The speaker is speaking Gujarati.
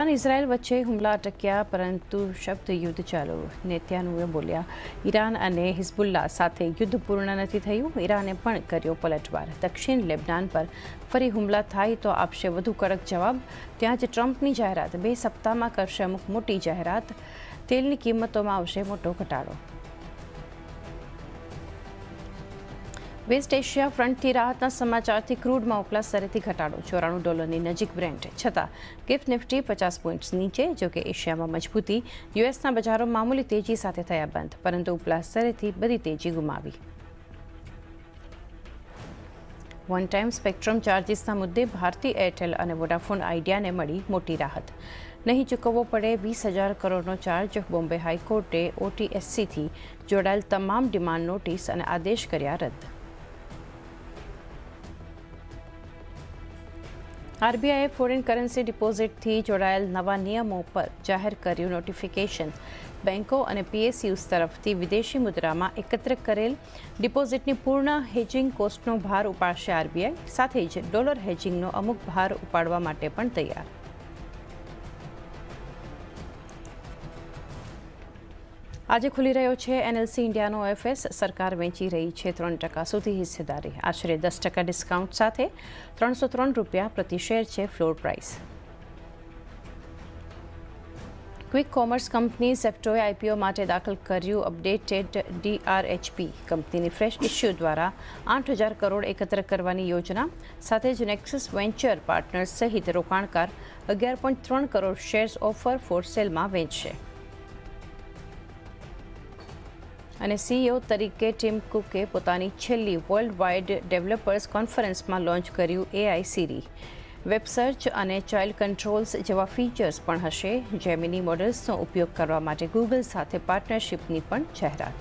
ઈરાન ઇઝરાયલ વચ્ચે હુમલા અટક્યા, પરંતુ શબ્દ યુદ્ધ ચાલુ. નેતન્યાહુએ બોલ્યા, ઈરાન અને હિઝબુલ્લા સાથે યુદ્ધ પૂર્ણ નથી થયું. ઈરાને પણ કર્યો પલટવાર. દક્ષિણ લેબનાન પર ફરી હુમલા થાય તો આપશે વધુ કડક જવાબ. ત્યાં જ ટ્રમ્પની જાહેરાત, 2 સપ્તાહમાં કરશે અમુક મોટી જાહેરાત. તેલની કિંમતોમાં આવશે મોટો ઘટાડો. વેસ્ટ એશિયા ફ્રન્ટથી રાહતના સમાચારથી ક્રૂડમાં ઉપલા સ્તરેથી ઘટાડો. $94 નજીક બ્રેન્ટ. છતાં ગિફ્ટ નિફ્ટી 50 પોઈન્ટ્સ નીચે. જોકે એશિયામાં મજબૂતી. યુએસના બજારો મામૂલી તેજી સાથે થયા બંધ, પરંતુ ઉપલા સ્તરેથી બધી તેજી ગુમાવી. વન ટાઈમ સ્પેક્ટ્રમ ચાર્જિસના મુદ્દે ભારતી એરટેલ અને વોડાફોન આઈડિયાને મળી મોટી રાહત. નહીં ચૂકવવો પડે 20,000 કરોડનો ચાર્જ. બોમ્બે હાઈકોર્ટે OTSCથી જોડાયેલ તમામ ડિમાન્ડ નોટિસ અને આદેશ કર્યા રદ. આરબીઆઈએ ફોરેન કરન્સી ડિપોઝિટથી જોડાયેલ નવા નિયમો પર જાહેર કર્યું નોટિફિકેશન. બેન્કો અને PSUs તરફથી વિદેશી મુદ્રામાં એકત્ર કરેલ ડિપોઝિટની પૂર્ણ હેજિંગ કોસ્ટનો ભાર ઉપાડશે આરબીઆઈ. સાથે જ ડોલર હેજિંગનો અમુક ભાર ઉપાડવા માટે પણ તૈયાર. આજે ખુલી રહ્યો છે NLC ઇન્ડિયાનો OFS. સરકાર વેચી રહી છે 3% સુધી હિસ્સેદારી. આશરે 10% ડિસ્કાઉન્ટ સાથે ₹303 પ્રતિ શેર છે floor price. Quick commerce company ઝેપ્ટોએ IPO માટે દાખલ કર્યું અપડેટેડ DRHP. કંપનીની ફ્રેશ ઇશ્યુ દ્વારા 8,000 કરોડ એકત્ર કરવાની યોજના. સાથે જ નેક્સસ વેન્ચર પાર્ટનર્સ સહિત રોકાણકાર 11.3 કરોડ શેર્સ ઓફર ફોર સેલમાં વેચશે. અને CEO તરીકે ટિમ કુકે પોતાની છેલ્લી વર્લ્ડ વાઇડ ડેવલપર્સ કોન્ફરન્સમાં લોન્ચ કર્યું AI Siri. વેબ સર્ચ અને ચાઇલ્ડ કંટ્રોલ્સ જેવા ફીચર્સ પણ હશે. જેમિની મોડલ્સનો ઉપયોગ કરવા માટે ગૂગલ સાથે પાર્ટનરશિપની પણ જાહેરાત.